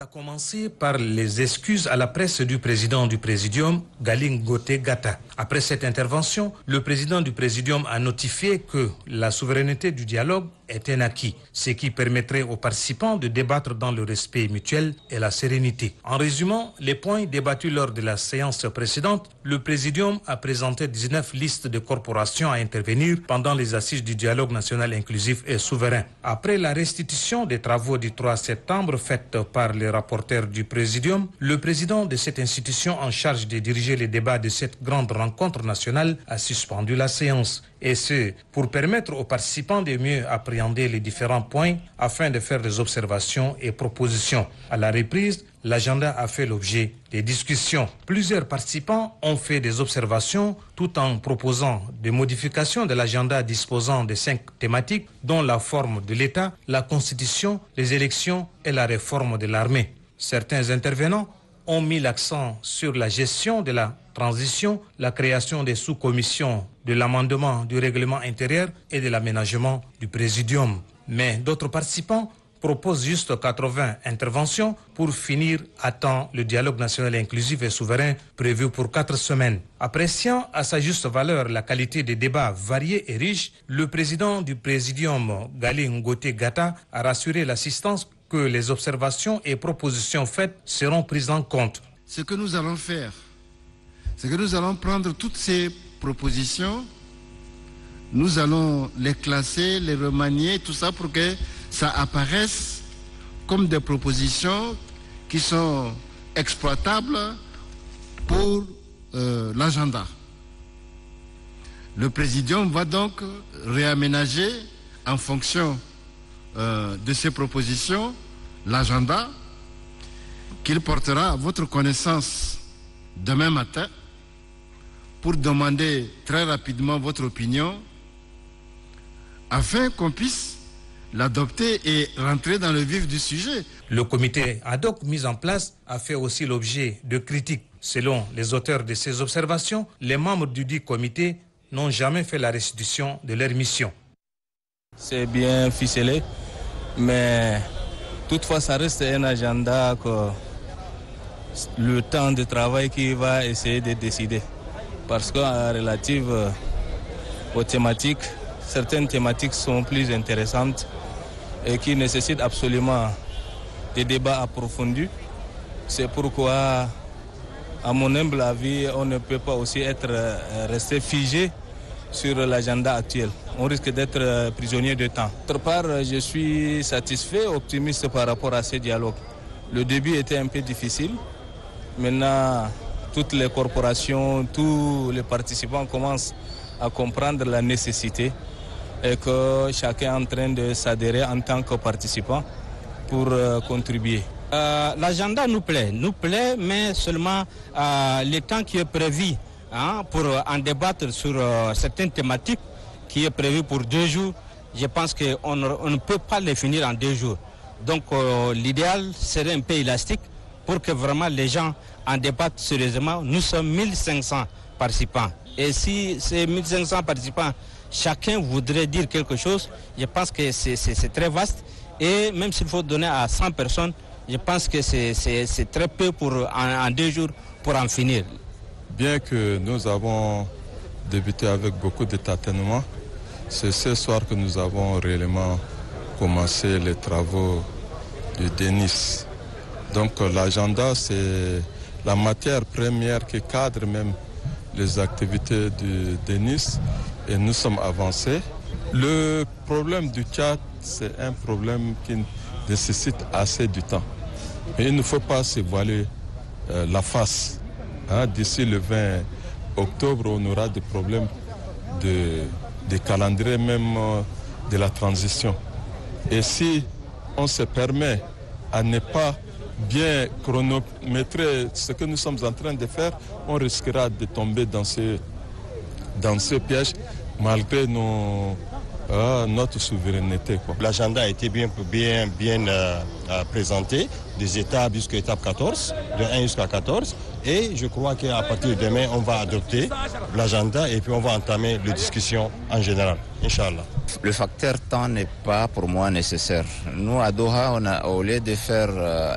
A commencé par les excuses à la presse du président du Présidium, Gali Ngoté Gata. Après cette intervention, le président du Présidium a notifié que la souveraineté du dialogue est un acquis, ce qui permettrait aux participants de débattre dans le respect mutuel et la sérénité. En résumant les points débattus lors de la séance précédente, le Présidium a présenté 19 listes de corporations à intervenir pendant les assises du dialogue national inclusif et souverain. Après la restitution des travaux du 3 septembre faite par les rapporteurs du Présidium, le président de cette institution en charge de diriger les débats de cette grande rencontre nationale a suspendu la séance. Et ce, pour permettre aux participants de mieux appréhender les différents points afin de faire des observations et propositions. À la reprise, l'agenda a fait l'objet des discussions. Plusieurs participants ont fait des observations tout en proposant des modifications de l'agenda disposant de 5 thématiques dont la forme de l'État, la Constitution, les élections et la réforme de l'armée. Certains intervenants ont mis l'accent sur la gestion de la transition, la création des sous-commissions, de l'amendement du règlement intérieur et de l'aménagement du Présidium. Mais d'autres participants proposent juste 80 interventions pour finir à temps le dialogue national inclusif et souverain prévu pour 4 semaines. Appréciant à sa juste valeur la qualité des débats variés et riches, le président du Présidium, Gali Ngoté Gata, a rassuré l'assistance que les observations et propositions faites seront prises en compte. Ce que nous allons faire, c'est que nous allons prendre toutes ces propositions, nous allons les classer, les remanier, tout ça pour que ça apparaisse comme des propositions qui sont exploitables pour l'agenda. Le Présidium va donc réaménager en fonction de ces propositions l'agenda qu'il portera à votre connaissance demain matin pour demander très rapidement votre opinion afin qu'on puisse l'adopter et rentrer dans le vif du sujet. Le comité ad hoc mis en place a fait aussi l'objet de critiques. Selon les auteurs de ces observations, les membres du dit comité n'ont jamais fait la restitution de leur mission. C'est bien ficelé, mais toutefois ça reste un agenda que le temps de travail qui va essayer de décider. Parce qu'en relative aux thématiques, certaines thématiques sont plus intéressantes et qui nécessitent absolument des débats approfondis. C'est pourquoi, à mon humble avis, on ne peut pas aussi rester figé sur l'agenda actuel. On risque d'être prisonnier de temps. D'autre part, je suis satisfait, optimiste par rapport à ces dialogues. Le début était un peu difficile. Maintenant, toutes les corporations, tous les participants commencent à comprendre la nécessité et que chacun est en train de s'adhérer en tant que participant pour contribuer. L'agenda nous plaît, mais seulement le temps qui est prévu pour en débattre sur certaines thématiques qui est prévu pour 2 jours, je pense qu'on ne peut pas les finir en 2 jours. Donc l'idéal serait un peu élastique pour que vraiment les gens en débattent sérieusement. Nous sommes 1500 participants. Et si ces 1500 participants, chacun voudrait dire quelque chose, je pense que c'est très vaste. Et même s'il faut donner à 100 personnes, je pense que c'est très peu pour, en 2 jours pour en finir. Bien que nous avons débuté avec beaucoup de tâtonnements, c'est ce soir que nous avons réellement commencé les travaux du DENIS. Donc l'agenda, c'est la matière première qui cadre même les activités du DENIS et nous sommes avancés. Le problème du Tchad, c'est un problème qui nécessite assez de temps. Mais il ne faut pas se voiler la face. D'ici le 20 octobre, on aura des problèmes de calendrier, même de la transition. Et si on se permet à ne pas bien chronométrer ce que nous sommes en train de faire, on risquera de tomber dans ce piège malgré nos notre souveraineté. L'agenda a été bien présenté, des étapes jusqu'à étape 14, de 1 jusqu'à 14. Et je crois qu'à partir de demain, on va adopter l'agenda et puis on va entamer les discussions en général, Inch'Allah. Le facteur temps n'est pas pour moi nécessaire. Nous, à Doha, au lieu de faire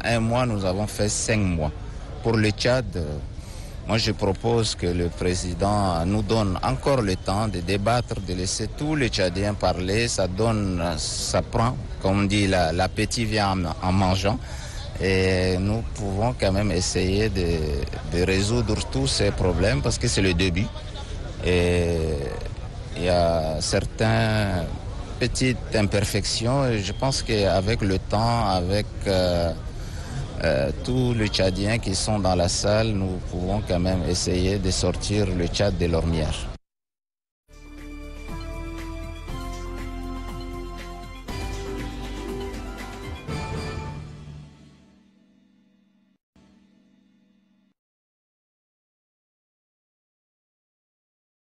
1 mois, nous avons fait 5 mois. Pour le Tchad, moi je propose que le président nous donne encore le temps de débattre, de laisser tous les Tchadiens parler. Ça prend, comme on dit, l'appétit vient en mangeant. Et nous pouvons quand même essayer de résoudre tous ces problèmes parce que c'est le début. Et il y a certaines petites imperfections et je pense qu'avec le temps, avec tous les Tchadiens qui sont dans la salle, nous pouvons quand même essayer de sortir le Tchad de l'ornière.